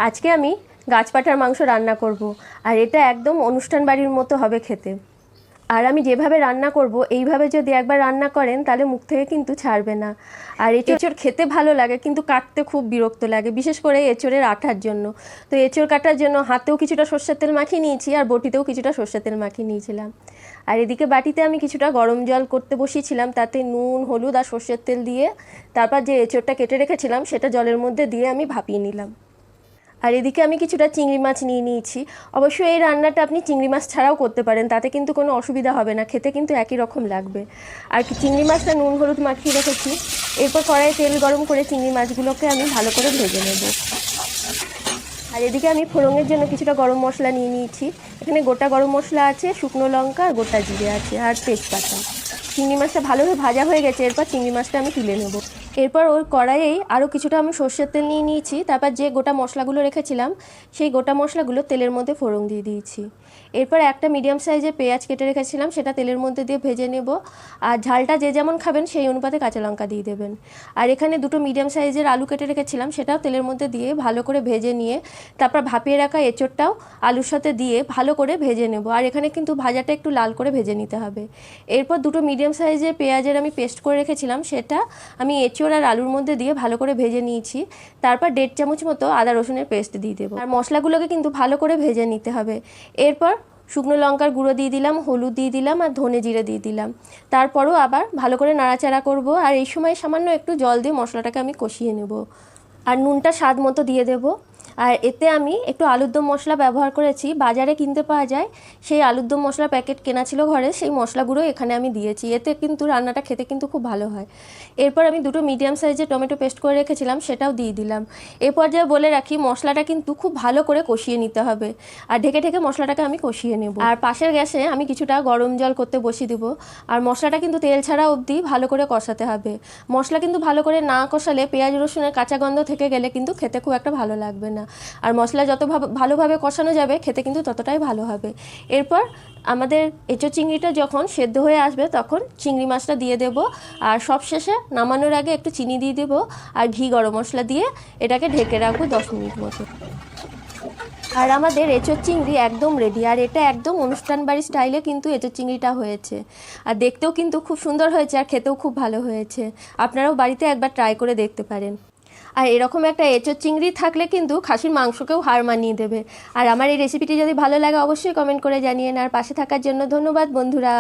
আজকে আমি গাছ পাঠার মাংস রান্না করব আর এটা একদম অনুষ্ঠান বাড়ির মতো হবে খেতে। আর আমি যেভাবে রান্না করব এইভাবে যদি একবার রান্না করেন তাহলে মুখ থেকে কিন্তু ছাড়বে না। আর এঁচোড় খেতে ভালো লাগে কিন্তু কাটতে খুব বিরক্ত লাগে, বিশেষ করে এঁচোড়ের আঠার জন্য। তো এঁচোড় কাটার জন্য হাতেও কিছুটা সর্ষের তেল মাখিয়ে নিয়েছি আর বটিতেও কিছুটা সর্ষের তেল মাখিয়ে নিয়েছিলাম। আর এদিকে বাটিতে আমি কিছুটা গরম জল করতে বসিয়েছিলাম, তাতে নুন, হলুদ আর সর্ষের তেল দিয়ে তারপর যে এঁচোড়টা কেটে রেখেছিলাম সেটা জলের মধ্যে দিয়ে আমি ভাপিয়ে নিলাম। আর এদিকে আমি কিছুটা চিংড়ি মাছ নিয়ে নিয়েছি। অবশ্যই এই রান্নাটা আপনি চিংড়ি মাছ ছাড়াও করতে পারেন, তাতে কিন্তু কোনো অসুবিধা হবে না, খেতে কিন্তু একই রকম লাগবে। আর চিংড়ি মাছটা নুন হলুদ মাখিয়ে রেখেছি। এরপর কড়াইয়ে তেল গরম করে চিংড়ি মাছগুলোকে আমি ভালো করে ভেজে নেব। আর এদিকে আমি ফোড়নের জন্য কিছুটা গরম মশলা নিয়ে নিয়েছি। এখানে গোটা গরম মশলা আছে, শুকনো লঙ্কা আর গোটা জিরে আছে আর তেজপাতা। চিংড়ি মাছটা ভালোভাবে ভাজা হয়ে গেছে, এরপর চিংড়ি মাছটা আমি তুলে নেব। এরপর ওই কড়াইয়েই আরও কিছুটা আমি সর্ষের তেল নিয়ে নিয়েছি। তারপর যে গোটা মশলাগুলো রেখেছিলাম সেই গোটা মশলাগুলো তেলের মধ্যে ফোড়ন দিয়ে দিয়েছি। এরপর একটা মিডিয়াম সাইজের পেঁয়াজ কেটে রেখেছিলাম, সেটা তেলের মধ্যে দিয়ে ভেজে নেব। আর ঝালটা যে যেমন খাবেন সেই অনুপাতে কাঁচা লঙ্কা দিয়ে দেবেন। আর এখানে দুটো মিডিয়াম সাইজের আলু কেটে রেখেছিলাম, সেটাও তেলের মধ্যে দিয়ে ভালো করে ভেজে নিয়ে তারপর ভাপিয়ে রাখা এঁচোড়টাও আলুর সাথে দিয়ে ভালো করে ভেজে নেব। আর এখানে কিন্তু ভাজাটা একটু লাল করে ভেজে নিতে হবে। এরপর দুটো মিডিয়াম সাইজের পেঁয়াজের আমি পেস্ট করে রেখেছিলাম, সেটা আমি এঁচোড় আর আলুর মধ্যে দিয়ে ভালো করে ভেজে নিয়েছি। তারপর 1.5 চামচ মতো আদা রসুনের পেস্ট দিয়ে দেবো। আর মশলাগুলোকে কিন্তু ভালো করে ভেজে নিতে হবে। এরপর শুকনো লঙ্কার গুঁড়ো দিয়ে দিলাম, হলুদ দিয়ে দিলাম আর ধনে জিরে দিয়ে দিলাম। তারপরও আবার ভালো করে নাড়াচাড়া করব। আর এই সময় সামান্য একটু জল দিয়ে মশলাটাকে আমি কষিয়ে নেব। আর নুনটা স্বাদ মতো দিয়ে দেব। আর এতে আমি একটু আলুর দম মশলা ব্যবহার করেছি, বাজারে কিনতে পাওয়া যায়। সেই আলুর দম মশলার প্যাকেট কেনা ছিল ঘরে, সেই মশলাগুলো এখানে আমি দিয়েছি। এতে কিন্তু রান্নাটা খেতে কিন্তু খুব ভালো হয়। এরপর আমি দুটো মিডিয়াম সাইজের টমেটো পেস্ট করে রেখেছিলাম, সেটাও দিয়ে দিলাম। এই পর্যায়ে বলে রাখি, মশলাটা কিন্তু খুব ভালো করে কষিয়ে নিতে হবে। আর ঢেকে ঢেকে মশলাটাকে আমি কষিয়ে নেব। আর পাশের গ্যাসে আমি কিছুটা গরম জল করতে বসিয়ে দেবো। আর মশলাটা কিন্তু তেল ছাড়া অবধি ভালো করে কষাতে হবে। মশলা কিন্তু ভালো করে না কষালে পেঁয়াজ রসুনের কাঁচা গন্ধ থেকে গেলে কিন্তু খেতে খুব একটা ভালো লাগবে না। আর মশলা যত ভালোভাবে কষানো যাবে খেতে কিন্তু ততটাই ভালো হবে। এরপর আমাদের এঁচোড় চিংড়িটা যখন সেদ্ধ হয়ে আসবে তখন চিংড়ি মাছটা দিয়ে দেব। আর সবশেষে নামানোর আগে একটু চিনি দিয়ে দেবো আর ঘি গরম মশলা দিয়ে এটাকে ঢেকে রাখবো 10 মিনিট মতো। আর আমাদের এঁচোড় চিংড়ি একদম রেডি। আর এটা একদম অনুষ্ঠান বাড়ির স্টাইলে কিন্তু এঁচোড় চিংড়িটা হয়েছে। আর দেখতেও কিন্তু খুব সুন্দর হয়েছে আর খেতেও খুব ভালো হয়েছে। আপনারাও বাড়িতে একবার ট্রাই করে দেখতে পারেন। আর এরকম একটা এঁচোড় চিংড়ি থাকলে কিন্তু খাসির মাংসকেও হার মানিয়ে দেবে। আর আমার এই রেসিপিটি যদি ভালো লাগে অবশ্যই কমেন্ট করে জানিয়ে। আর পাশে থাকার জন্য ধন্যবাদ বন্ধুরা।